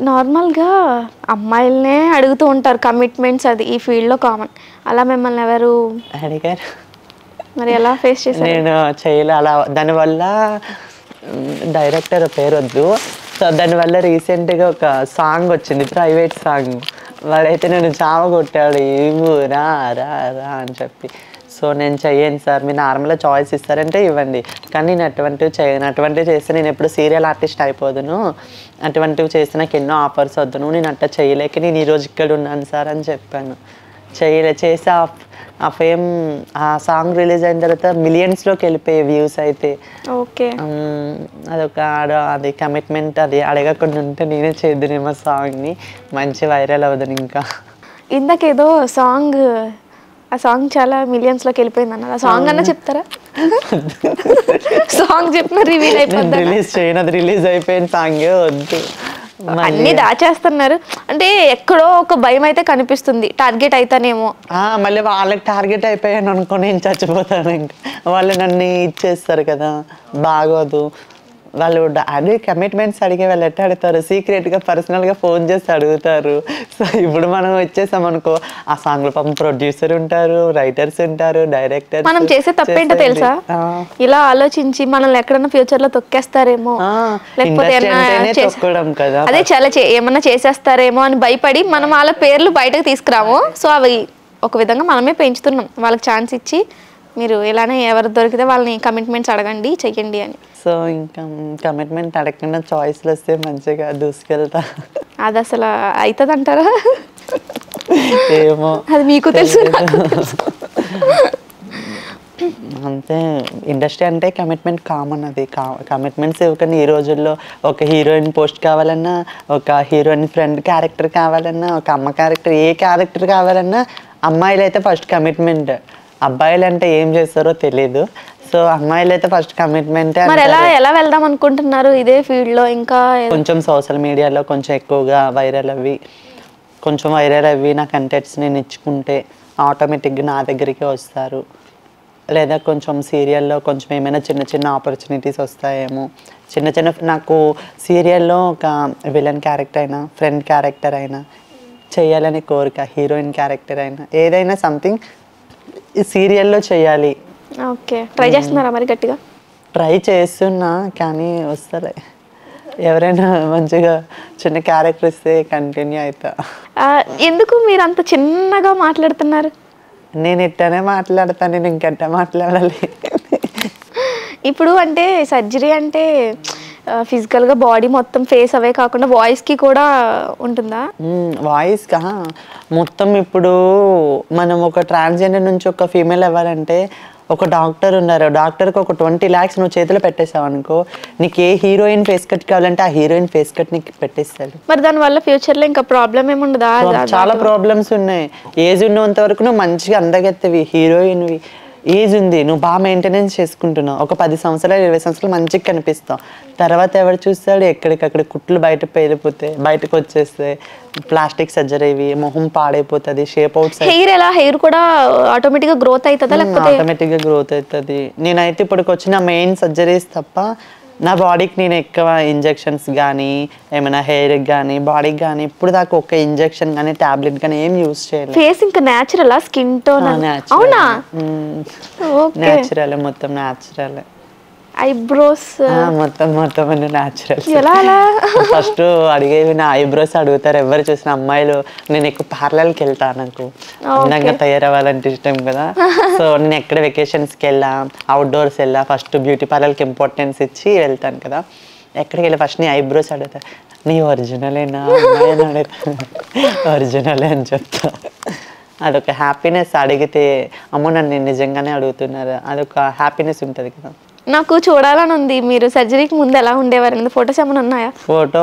నార్మల్గా అమ్మాయిలనే అడుగుతూ ఉంటారు కమిట్మెంట్స్, అది ఈ ఫీల్డ్లో కామన్. అలా మిమ్మల్ని ఎవరు అడిగారు? మరి ఎలా ఫేస్ చేశారు? నేను చేయలే అలా. దానివల్ల డైరెక్టర్ పేరు వద్దు. సో దానివల్ల రీసెంట్గా ఒక సాంగ్ వచ్చింది, ప్రైవేట్ సాంగ్. వాడైతే నేను చావ కొట్టాడు, ఏమో రా రా రా అని చెప్పి. సో నేను చెయ్యను సార్, మీరు నార్మల్గా చాయిస్ ఇస్తారంటే ఇవ్వండి, కానీ నేను అటువంటివి చేయను. అటువంటివి చేస్తే నేను ఎప్పుడు సీరియల్ ఆర్టిస్ట్ అయిపోదును, అటువంటివి చేస్తే నాకు ఎన్నో ఆఫర్స్ వద్దును, నేను అట్లా చేయలేక నేను ఈరోజు ఇక్కడ ఉన్నాను సార్ అని చెప్పాను. చేసి ఆ ఫేమ్, ఆ సాంగ్ రిలీజ్ అయిన తర్వాత మిలియన్స్లోకి వెళ్ళిపోయాయి వ్యూస్ అయితే. ఓకే, అదొక అది కమిట్మెంట్. అది అడగకుండా ఉంటే నేనే చేద్దునేమో సాంగ్ని, మంచి వైరల్ అవుతుంది. ఇంకా ఇందాకేదో సాంగ్, ఆ సాంగ్ చాలా మిలియన్స్లోకి వెళ్ళిపోయింది అన్నారు. ఆ సాంగ్ అన్నా చెప్తారా? సాంగ్ చెప్పిన రివీల్ అయిపోయింది. రిలీజ్ చేయను, అది రిలీజ్ అయిపోయిన సాంగే వద్దు. అన్ని దాచేస్తున్నారు అంటే ఎక్కడో ఒక భయం అయితే కనిపిస్తుంది, టార్గెట్ అయితేనేమో. మళ్ళీ వాళ్ళకి టార్గెట్ అయిపోయాను అనుకో, నేను చచ్చిపోతాను. ఇంకా వాళ్ళు నన్ను ఇచ్చేస్తారు కదా, బాగోదు. వాళ్ళు అదే కమిట్మెంట్స్ అడిగే వాళ్ళు ఎట్లా అడుగుతారు, సీక్రెట్గా పర్సనల్గా ఫోన్ చేసి అడుగుతారు. సో ఇప్పుడు మనం వచ్చేసాం అనుకో, ఆ సాంగ్లో పాపం ప్రొడ్యూసర్ ఉంటారు, రైటర్స్ ఉంటారు, డైరెక్టర్. మనం చేసే తప్పేంటో తెలుసా, ఇలా ఆలోచించి మనల్ని ఎక్కడన్నా ఫ్యూచర్ లో తొక్కేస్తారేమో, లేకపోతే అదే చాలా ఏమన్నా చేసేస్తారేమో అని భయపడి మనం వాళ్ళ పేర్లు బయటకు తీసుకురాము. సో అవి ఒక విధంగా మనమే పెంచుతున్నాం. వాళ్ళకి ఛాన్స్ ఇచ్చి మీరు ఇలానే ఎవరు దొరికితే వాళ్ళని కమిట్మెంట్స్ అడగండి, చెయ్యండి అని. సో ఇంకా కమిట్మెంట్ అడగకుండా చాయిస్లు వస్తే మంచిగా దూసుకెళ్తా. అది అసలు అవుతుంది అంటారా? ఏమో, అది మీకు తెలుసు. అంతే, ఇండస్ట్రీ అంటే కమిట్మెంట్ కామన్. అది కమిట్మెంట్స్ ఇవ్వకుండా ఈ రోజుల్లో ఒక హీరోయిన్ పోస్ట్ కావాలన్నా, ఒక హీరోయిన్ ఫ్రెండ్ క్యారెక్టర్ కావాలన్నా, ఒక అమ్మ క్యారెక్టర్, ఏ క్యారెక్టర్ కావాలన్నా అమ్మాయిలు అయితే ఫస్ట్ కమిట్మెంట్. అబ్బాయిలు అంటే ఏం చేస్తారో తెలీదు. సో అమ్మాయిలు అయితే ఫస్ట్ కమిట్మెంట్. ఎలా వెళ్దాం అనుకుంటున్నారు ఇదే ఫీల్డ్ లో? ఇంకా కొంచెం సోషల్ మీడియాలో కొంచెం ఎక్కువగా వైరల్ అవ్వి నా కంటెంట్స్ నేను ఇచ్చుకుంటే ఆటోమేటిక్గా నా దగ్గరికి వస్తారు. లేదా కొంచెం సీరియల్లో కొంచెం ఏమైనా చిన్న చిన్న ఆపర్చునిటీస్ వస్తాయేమో. నాకు సీరియల్లో ఒక విలన్ క్యారెక్టర్ అయినా, ఫ్రెండ్ క్యారెక్టర్ అయినా చేయాలని కోరిక. హీరోయిన్ క్యారెక్టర్ అయినా, ఏదైనా సంథింగ్ ఈ సీరియల్లో చేయాలి. ఓకే, ట్రై చేస్తున్నారా మరి? గట్టిగా ట్రై చేస్తున్నా, కానీ వస్తలే. ఎవరైనా మంచిగా చిన్న క్యారెక్టర్ ఇస్తే కంటిన్యూ అవుతా. ఎందుకు మీరు అంత చిన్నగా మాట్లాడుతున్నారు? నేను ఇట్టనే మాట్లాడతాను, నేను ఇంకెట్టా మాట్లాడాలి? ఇప్పుడు అంటే సర్జరీ అంటే ఫిజికల్గా బాడీ మొత్తం ఫేస్ అవే కాకుండా వాయిస్కి కూడా ఉంటుందా? వాయిస్ మొత్తం. ఇప్పుడు మనం ఒక ట్రాన్స్జెండర్ నుంచి ఒక ఫీమేల్ అవ్వాలంటే ఒక డాక్టర్ ఉన్నారు, డాక్టర్కి ఒక 20 lakhs నువ్వు చేతిలో పెట్టేసావు అనుకో, నీకు ఏ హీరోయిన్ ఫేస్ కట్ కావాలంటే ఆ హీరోయిన్ ఫేస్ కట్ నీకు పెట్టేస్తాడు. మరి దానివల్ల ఫ్యూచర్లో ఇంకా ప్రాబ్లం ఏముండదా? చాలా ప్రాబ్లమ్స్ ఉన్నాయి. ఏజ్ ఉన్నంత వరకు నువ్వు మంచిగా అందగెత్తవి, హీరోయిన్వి. ఏజ్ ఉంది, నువ్వు బాగా మెయింటెనెన్స్ చేసుకుంటున్నావు, ఒక 10 సంవత్సరాలు 20 సంవత్సరాలు మంచిగా కనిపిస్తావు. తర్వాత ఎవరు చూస్తాడు, ఎక్కడికక్కడ కుట్లు బయటకు వచ్చేస్తే, ప్లాస్టిక్ సర్జరీ, మొహం పాడైపోతుంది, షేప్ అవుట్. హెయిర్ కూడా ఆటోమేటిక్గా గ్రోత్ అవుతుందా? లేకపోతే ఆటోమేటిక్గా గ్రోత్ అవుతుంది. నేనైతే ఇప్పటికి వచ్చిన మెయిన్ సర్జరీస్ తప్ప నా బాడీకి నేను ఎక్కువ ఇంజెక్షన్స్ కానీ, ఏమైనా హెయిర్కి కానీ, బాడీకి కానీ ఇప్పుడు దాకా ఒక ఇంజెక్షన్ కానీ టాబ్లెట్ కానీ ఏం యూజ్ చేయలేదు. ఫేస్ ఇంకా న్యాచురల్, స్కిన్ టోన్ అవునా? న్యాచురల్, మొత్తం న్యాచురల్. ఐబ్రోస్ మొత్తం న్యాచురల్. ఎలా? ఫస్ట్ అడిగేవి నా ఐబ్రోస్ అడుగుతారు ఎవరు చూసిన అమ్మాయిలు. నేను ఎక్కువ పార్లర్కి వెళ్తా, నాకు అందంగా తయారవ్వాలంటే ఇష్టం కదా. సో నేను ఎక్కడ వెకేషన్స్కి వెళ్ళా, అవుట్డోర్స్ వెళ్ళా, ఫస్ట్ బ్యూటీ పార్లర్కి ఇంపార్టెన్స్ ఇచ్చి వెళ్తాను కదా. ఎక్కడికి వెళ్ళి ఫస్ట్ నీ ఐబ్రోస్ అడుగుతా, నీ ఒరిజినలేనా అని అడుగుతా. ఒరిజినలే అని చెప్తా. అదొక హ్యాపీనెస్. అడిగితే అమ్మో నన్ను నిజంగానే అడుగుతున్నారు, అదొక హ్యాపీనెస్ ఉంటుంది కదా. నాకు చూడాలని ఉంది. మీరు సర్జరీకి ముందు ఎలా ఉండేవారు? ఫొటోస్ ఏమైనా ఉన్నాయా?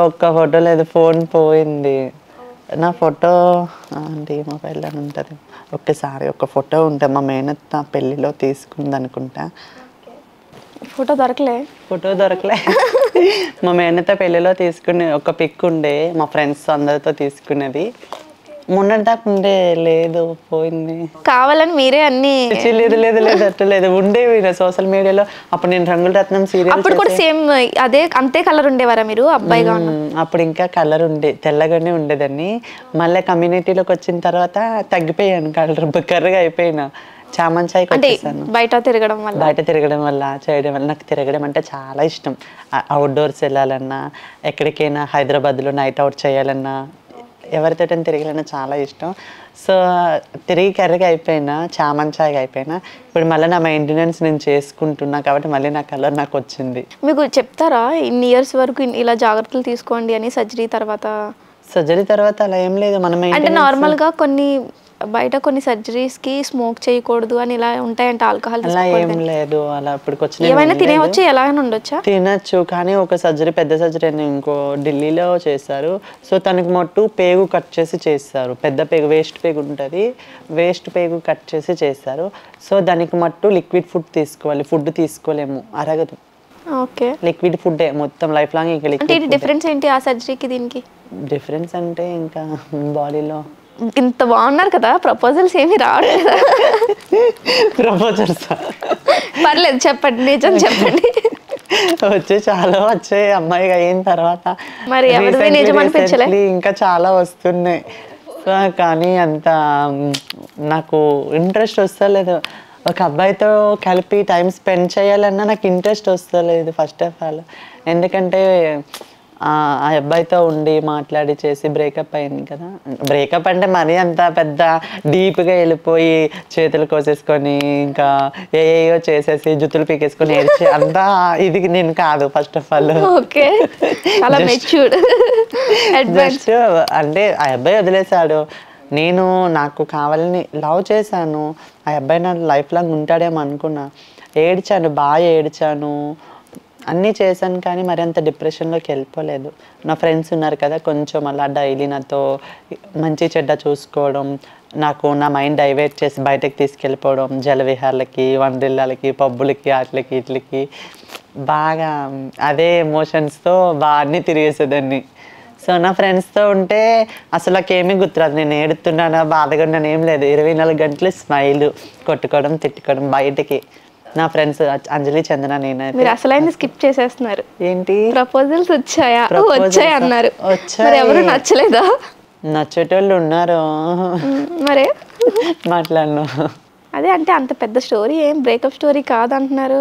ఒక్క ఫోటో లేదు, ఫోన్ పోయింది. నా ఫోటో అంటే మొబైల్లో ఉంటుంది. ఒక్కసారి ఒక ఫోటో ఉంటే మా మేనత్త పెళ్ళిలో తీసుకుంది అనుకుంటా. ఫోటో దొరకలే. మా మేనత్త పెళ్ళిలో తీసుకునే ఒక పిక్ ఉండే, మా ఫ్రెండ్స్ అందరితో తీసుకునేది. మొన్నటి దాకా ఉండే, లేదు పోయింది. కావాలని మీరే అన్ని లేదు లేదు లేదు అట్లా లేదు, ఉండేవి సోషల్ మీడియాలో. అప్పుడు నేను రంగుల రత్నం సీరియల్ అప్పుడు కూడా సేమ్ అదే అంతే కలర్ ఉండేవారా మీరు అబ్బాయిగా? అప్పుడు ఇంకా కలర్ ఉండే, తెల్లగానే ఉండేదాన్ని. మళ్ళీ కమ్యూనిటీలోకి వచ్చిన తర్వాత తగ్గిపోయాను, కలర్ కర్రగా అయిపోయినా. చామంచాయికి వచ్చేసాను. బయట తిరగడం వల్ల చేయడం వల్ల నాకు తిరగడం అంటే చాలా ఇష్టం. అవుట్డోర్స్ వెళ్ళాలన్నా, ఎక్కడికైనా హైదరాబాద్లో నైట్ అవుట్ చేయాలన్నా, ఎవరితో తిరగాలన్నా చాలా ఇష్టం. సో తిరిగి కర్రగా అయిపోయినా, చామంచాయిగా అయిపోయినా. ఇప్పుడు మళ్ళీ నా మెయింటెనెన్స్ నేను చేసుకుంటున్నా కాబట్టి మళ్ళీ నా కలర్ నాకు వచ్చింది. మీకు చెప్తారా ఇన్ని ఇయర్స్ వరకు ఇలా జాగ్రత్తలు తీసుకోండి అని? సర్జరీ తర్వాత అలా ఏం లేదు. మనం అంటే నార్మల్గా బయట కొన్ని సర్జరీస్ కి స్మోక్ చేయకూడదు అని ఇలా ఉంటాయంట, ఆల్కహాల్ అలా ఏం లేదు. అలా ఇప్పటికొచ్చిన ఏమైనా తినేవచ్చు, ఎలాగైనా ఉండొచ్చా? తినచ్చు, కానీ ఒక సర్జరీ, పెద్ద సర్జరీ ఇంకో ఢిల్లీలో చేశారు. సో తనకి మొట్టు పేగు కట్ చేసి చేస్తారు. పెద్ద పేగు, వేస్ట్ పేగు ఉంటుంది, వేస్ట్ పేగు కట్ చేసి చేస్తారు. సో దానికి మట్టు లిక్విడ్ ఫుడ్ తీసుకోవాలి, ఫుడ్ తీసుకోలేము, అరగదు. ఓకే, లిక్విడ్ ఫుడ్ మొత్తం లైఫ్ లాంగ్. ఇంకా లిక్విడ్. డిఫరెన్స్ ఏంటి ఆ సర్జరీకి దీనికి? డిఫరెన్స్ అంటే ఇంకా బాడీలో. ఇంత బాగున్నారు కదా, ప్రపోజల్స్ ఏమి రావట్లేదు. ప్రపోజల్స్ పర్లేదు, చెప్పండి, నిజం చెప్పండి. చాలా వచ్చాయి అమ్మాయిగా అయిన తర్వాత. మరి ఎవరిది నిజం అనిపించలే? ఇంకా చాలా వస్తున్నాయి, కానీ అంత నాకు ఇంట్రెస్ట్ వస్తలేదు. ఒక అబ్బాయితో కలిపి టైం స్పెండ్ చేయాలన్నా నాకు ఇంట్రెస్ట్ వస్తలేదు ఫస్ట్ ఆఫ్ ఆల్. ఎందుకంటే ఆ అబ్బాయితో ఉండి మాట్లాడి చేసి బ్రేకప్ అయింది కదా. బ్రేకప్ అంటే మరీ అంత పెద్ద డీప్గా వెళ్ళిపోయి చేతులు కోసేసుకొని ఇంకా ఏయో చేసేసి జుత్తులు పీకేసుకొని ఏడ్చి అంతా ఇది నేను కాదు ఫస్ట్ ఆఫ్ ఆల్. జస్ట్ అంటే ఆ అబ్బాయి వదిలేశాడు, నేను నాకు కావాలని లవ్ చేశాను. ఆ అబ్బాయి నా లైఫ్ లాంగ్ ఉంటాడేమో అనుకున్నా. ఏడ్చాను, బాగా ఏడ్చాను, అన్నీ చేశాను, కానీ మరి అంత డిప్రెషన్లోకి వెళ్ళిపోలేదు. నా ఫ్రెండ్స్ ఉన్నారు కదా, కొంచెం అలా డైలీ నాతో మంచి చెడ్డ చూసుకోవడం, నాకు నా మైండ్ డైవర్ట్ చేసి బయటకు తీసుకెళ్ళిపోవడం, జలవిహార్లకి, వండర్లాలకి, పబ్బులకి, వాటికి వీటికి బాగా అదే ఎమోషన్స్తో బాగా తిరిగేసేదాన్ని. సో నా ఫ్రెండ్స్తో ఉంటే అసలు నాకేమీ గుర్తురాదు, నేను ఏడుతున్నానా బాధగా ఉన్నాను ఏం లేదు. 24 గంటలు స్మైల్, కొట్టుకోవడం, తిట్టుకోవడం బయటకి. నా ఫ్రెండ్స్ అంజలి, చందన, నేనైతే. మీరు అసలైన స్కిప్ చేసేస్తున్నారు. ఏంటి? ప్రపోజల్స్ వచ్చాయి అన్నారు, ఎవరు నచ్చలేదా? నచ్చేటోళ్ళు ఉన్నారు, మరే మాట్లాడను. అదే అంటే అంత పెద్ద స్టోరీ ఏం బ్రేకప్ స్టోరీ కాదంటున్నారు.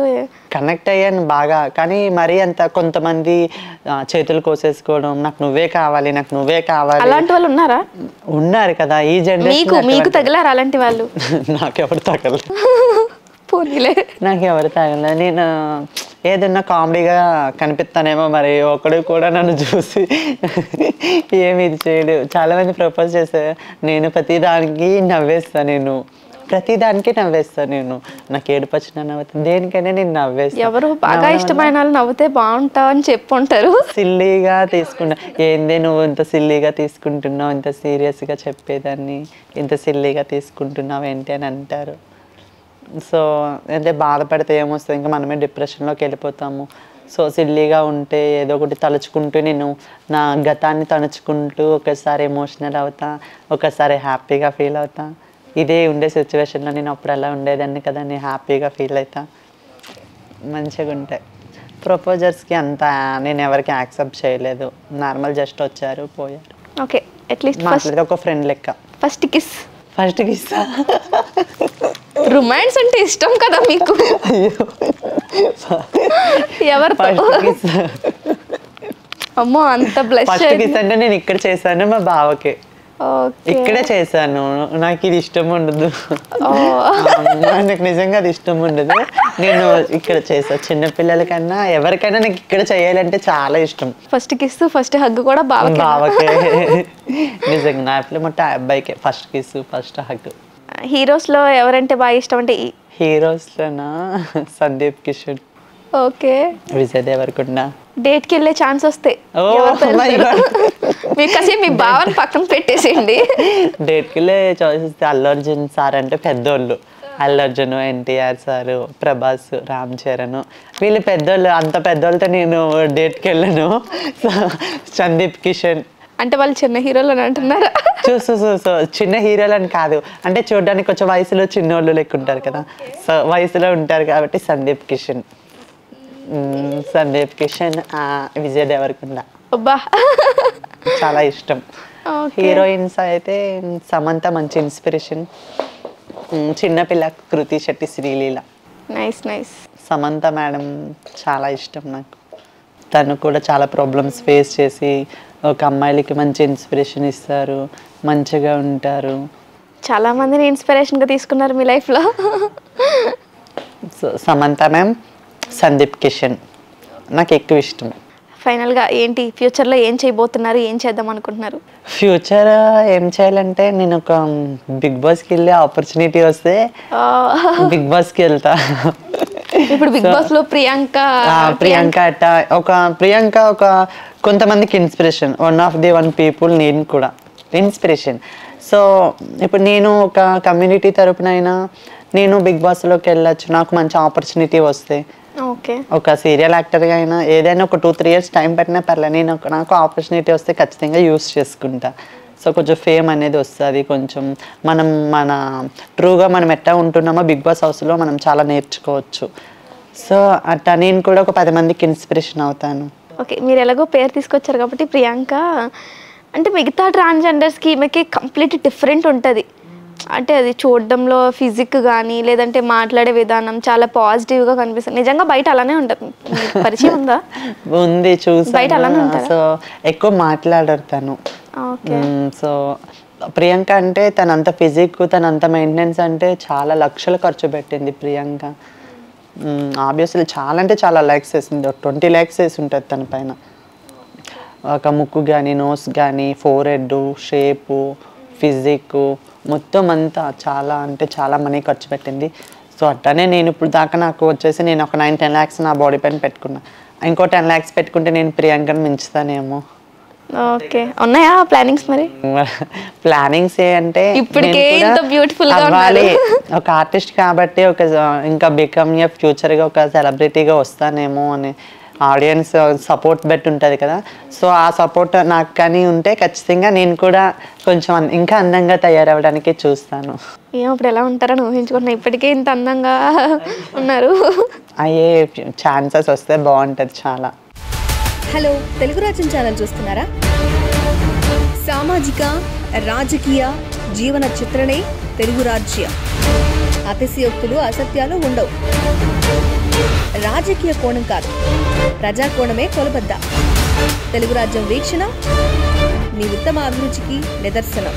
కనెక్ట్ అయ్యాను బాగా, కానీ మరీ అంత కొంతమంది చేతులు కోసేసుకోవడం, నాకు నువ్వే కావాలి, నాకు నువ్వే కావాలి, అలాంటి వాళ్ళు ఉన్నారా? ఉన్నారు కదా ఈ జనరేషన్. మీకు తగిలారు అలాంటి వాళ్ళు? నాకెవరు తగలరు, పోనీలే, నాకెవరు తగలరు. నేను ఏదన్నా కామెడీగా కనిపిస్తానేమో, మరి ఒకడు కూడా నన్ను చూసి ఏమి ఇది చేయడు. చాలామంది ప్రపోజ్ చేశారు, నేను ప్రతిదానికి నవ్వేస్తాను, నాకు ఏడుపు వచ్చినా నవ్వుతాను, దేనికైనా నేను నవ్వేస్తాను. ఎవరు బాగా ఇష్టమైన వాళ్ళు నవ్వుతే బాగుంటావు అని చెప్పుంటారు. సిల్లీగా తీసుకున్నా, ఏందే నువ్వు ఇంత సిల్లీగా తీసుకుంటున్నావు, ఇంత సీరియస్గా చెప్పేదాన్ని ఇంత సిల్లీగా తీసుకుంటున్నావు ఏంటి అని అంటారు. సో అంటే బాధపడితే ఏమొస్తుంది, ఇంకా మనమే డిప్రెషన్లోకి వెళ్ళిపోతాము. సో సిల్లీగా ఉంటే ఏదో ఒకటి తలుచుకుంటూ, నేను నా గతాన్ని తలుచుకుంటూ ఒకసారి ఎమోషనల్ అవుతా, ఒకసారి హ్యాపీగా ఫీల్ అవుతా. ఇదే ఉండే సిచ్యువేషన్లో నేను అప్పుడు అలా ఉండేదాన్ని కదా, నేను హ్యాపీగా ఫీల్ అవుతా, మంచిగా ఉంటాయి. ప్రపోజర్స్కి అంత నేను ఎవరికి యాక్సెప్ట్ చేయలేదు, నార్మల్ జస్ట్ వచ్చారు పోయారు. ఓకే, అట్లీస్ట్ మాట్లాడితే ఒక ఫ్రెండ్ లెక్క. ఫస్ట్ కిస్ రొమాన్స్ అంటే ఇష్టం కదా మీకు? ఎవరితో? అమ్మో, అంత బ్లష్. ఫస్ట్ కిస్ అంటే నేను ఇక్కడ చేశాను మా బావకి, ఇక్కడే చేశాను. నాకు ఇది ఇష్టం ఉండదు, నాకు నిజంగా అది ఇష్టం ఉండదు. నేను ఇక్కడ చేశాను. చిన్నపిల్లల కన్నా ఎవరికైనా నాకు ఇక్కడ చేయాలంటే చాలా ఇష్టం. ఫస్ట్ కిస్, ఫస్ట్ హగ్ కూడా బావకే. నిజంగా నా పిల్ల మొట్ట అబ్బాయికే first kiss, first hug. Heroes లో ఎవరంటే బాగా ఇష్టం? అంటే హీరోస్ లోనా సందీప్ కిషన్, ఓకే, విజయ్ దేవరకొండ. డేట్ కి వెళ్ళే ఛాన్స్ వస్తే మీకు కాసేపు మీ భావన పక్కన పెట్టేసేయండి. డేట్ కి వెళ్ళే చాయిస్ వస్తే అల్లు అర్జున్ సార్ అంటే పెద్దోళ్ళు, అల్లు అర్జున్, ఎన్టీఆర్ సారు, ప్రభాస్, రామ్ చరణ్, వీళ్ళు పెద్దోళ్ళు. అంత పెద్దోళ్ళతో నేను డేట్కి వెళ్ళను. సందీప్ కిషన్, అంటే వాళ్ళు చిన్న హీరోలు అని అంటున్నారా? సో చిన్న హీరోలు అని కాదు, అంటే చూడడానికి కొంచెం వయసులో చిన్నోళ్ళు లెక్క ఉంటారు కదా, సో వయసులో ఉంటారు కాబట్టి సందీప్ కిషన్, విజయ్ దేవరకొండ అబ్బా చాలా ఇష్టం. హీరోయిన్స్ అయితే సమంత మంచి ఇన్స్పిరేషన్, చిన్నపిల్ల కృతి శెట్టి, శ్రీలీల. నైస్. సమంత మేడం చాలా ఇష్టం నాకు. తను కూడా చాలా ప్రాబ్లమ్స్ ఫేస్ చేసి ఒక అమ్మాయిలకి మంచి ఇన్స్పిరేషన్ ఇస్తారు, మంచిగా ఉంటారు. చాలా మందిని ఇన్స్పిరేషన్గా తీసుకున్నారు మీ లైఫ్లో. సమంత మ్యామ్, సందీప్ కిషన్ నాకు ఎక్కువ ఇష్టం. ఫైనల్గా ఏంటి ఫ్యూచర్లో ఏం చేయబోతున్నారు, ఏం చేద్దాం అనుకుంటున్నారు? ఫ్యూచర్ ఏం చేయాలంటే నేను ఒక బిగ్ బాస్కి వెళ్ళే ఆపర్చునిటీ వస్తే బిగ్ బాస్కి వెళ్తా. ఇప్పుడు బిగ్ బాస్ లో ప్రియాంక ఒక కొంతమందికి ఇన్స్పిరేషన్, వన్ పీపుల్, నేను కూడా ఇన్స్పిరేషన్. సో ఇప్పుడు నేను ఒక కమ్యూనిటీ తరపునైనా నేను బిగ్ బాస్లోకి వెళ్ళొచ్చు, నాకు మంచి ఆపర్చునిటీ వస్తే. ఒక సీరియల్ యాక్టర్గా అయినా ఏదైనా ఒక 2-3 years టైం పెట్టినా పర్లేదు, నాకు ఆపర్చునిటీ వస్తే ఖచ్చితంగా యూస్ చేసుకుంటా. సో కొంచెం ఫేమ్ అనేది వస్తుంది, కొంచెం మన ట్రూగా మనం ఎట్లా ఉంటున్నామో బిగ్ బాస్ హౌస్లో మనం చాలా నేర్చుకోవచ్చు. సో అట్లా నేను కూడా ఒక 10 మందికి ఇన్స్పిరేషన్ అవుతాను. ఓకే, మీరు ఎలాగో పేరు తీసుకొచ్చారు కాబట్టి ప్రియాంక అంటే మిగతా ట్రాన్స్జెండర్స్కి ఈమెకి కంప్లీట్ డిఫరెంట్ ఉంటుంది. అంటే అది చూడడంలో ఫిజిక్ కానీ లేదంటే మాట్లాడే విధానం చాలా పాజిటివ్గా కనిపిస్తుంది. నిజంగా బయట అలానే ఉంటుంది. పరిచయం ఉందా? ఉంది, చూసి బయట అలానే ఉంటారు. సో ఎక్కువ మాట్లాడరు తను. సో ప్రియాంక అంటే తనంత ఫిజిక్, తనంత మెయింటెనెన్స్ అంటే చాలా లక్షలు ఖర్చు పెట్టింది ప్రియాంక. ఆబ్వియస్లీ చాలా అంటే చాలా ల్యాక్స్ వేసింది, 20 lakhs వేసి ఉంటుంది తన పైన. ఒక ముక్కు కానీ, నోస్ కానీ, ఫోర్హెడ్ షేపు, ఫిజిక్ మొత్తం అంతా చాలా అంటే చాలా మనీ ఖర్చు పెట్టింది. సో అట్లానే నేను ఇప్పుడు దాకా నాకు వచ్చేసి నేను ఒక 9-10 lakhs నా బాడీ పైన పెట్టుకున్నా. ఇంకో 10 lakhs పెట్టుకుంటే నేను ప్రియాంకను మించుతానేమో. ఓకే, ఉన్నాయా ప్లానింగ్స్? మరి ప్లానింగ్స్ అంటే ఇప్పటికే ఇంత బ్యూటిఫుల్ గా అవ్వాలి, ఒక ఆర్టిస్ట్ కాబట్టి ఒక ఇంకా బికమ్ ఏ ఫ్యూచర్గా ఒక సెలబ్రిటీగా వస్తానేమో అని ఆడియన్స్ సపోర్ట్ బెట్ ఉంటుంది కదా. సో ఆ సపోర్ట్ నాకు కానీ ఉంటే ఖచ్చితంగా నేను కూడా కొంచెం ఇంకా అందంగా తయారవడానికి చూస్తాను. ఏమో ఇప్పుడు ఎలా ఉంటారని ఊహించుకుంటున్నా, ఇప్పటికే ఇంత అందంగా ఉన్నారు. అయ్యే ఛాన్సెస్ వస్తే బాగుంటుంది చాలా. హలో, తెలుగు రాజ్యం ఛానల్ చూస్తున్నారా? సామాజిక రాజకీయ జీవన చిత్రణే తెలుగు రాజ్యం. అతిశయోక్తులు అసత్యాలు ఉండవు. రాజకీయ కోణం కాదు, ప్రజా కోణమే కొలబద్ద. తెలుగు రాజ్యం వీక్షణ మీ ఉత్తమ అభిరుచికి నిదర్శనం.